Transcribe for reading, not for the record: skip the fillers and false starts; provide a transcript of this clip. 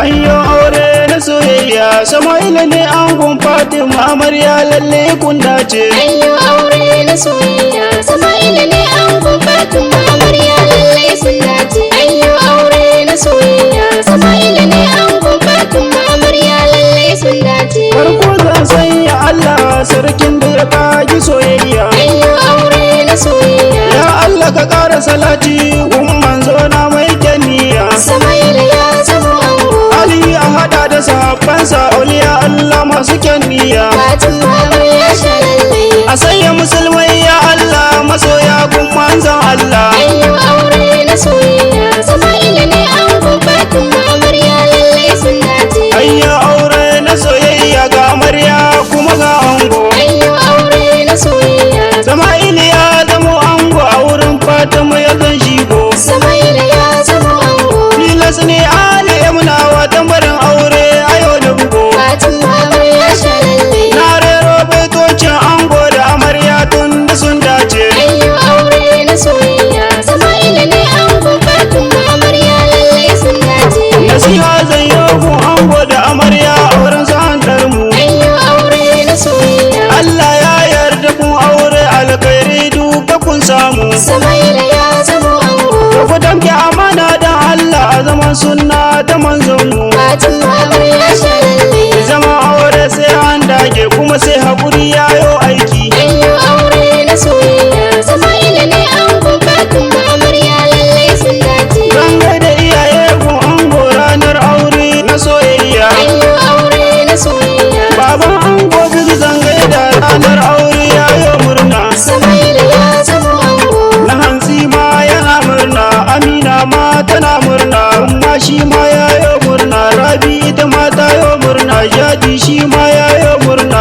Ayyo aure na soyayya Sama'ila ne angon Fatima amarya lalle kun dace. Ayyo aure na soyayya Sama'ila ne angon Fatima amarya lalle sun dace. Ayyo aure na soyayya Sama'ila ne angon Fatima amarya lalle sun dace. Farko zan sanya Allah sarkin da ya kaji soyayya. Ayyo aure na soyayya Ya Allah ka ƙara salati gun manzo na mai kyanniya. Sama'ila ya zama ango Ali a hada da sahabbansa auliya Allah masu kyanniya. Fatima amarya shalalle. A sanya musulmai ya Allah masoya gun manzon Allah. Ayyo aure na soyayya Sama'ila ne angon Fatima amarya lalle sun dace. Ayya aure na soyayya ga amarya kuma ga ango. Ayyo aure na soyayya Sama'ila ya zamo ango a wurin Fatima ya zan shigo. Sama'ila ya zama ango Tilas ne Ali muna wa tambarin aure a yau da bugo. Fatima amarya shalalle. Na rero baitocin ango da amarya tun da sun dace. Ayyo aure na soyayya Sama'ila ne angon Fatima amarya lalle sun dace. Nasiha zan yi gun ango da amarya auren su hantar mu. Ayyo aure na soyayya Allah ya yarda kun aure alkhairi duka kun samu. Sama'ila ya zama ango Da ku damke amana dan Allah a zaman sunna ta manzon mu. Fatima amarya shalalle. Zama aure sai an dage kuma sai haƙuri yayo aiki. Ayyo aure na soyayya Sama'ila ne angon Fatima amarya lalle sun dace. Zan gaida iyaye gun ango ranar aure na soyayya. Ayyo aure na soyayya Baban ango bizu zan gaida ranar aure yayo murna. Sama'ila ya zama ango Na hantsi ma yana murna, Amina ma tana murna, Umma shi ma yayo murna, Rabi ita ma tayo murna, Jadi shi ma yayo murna.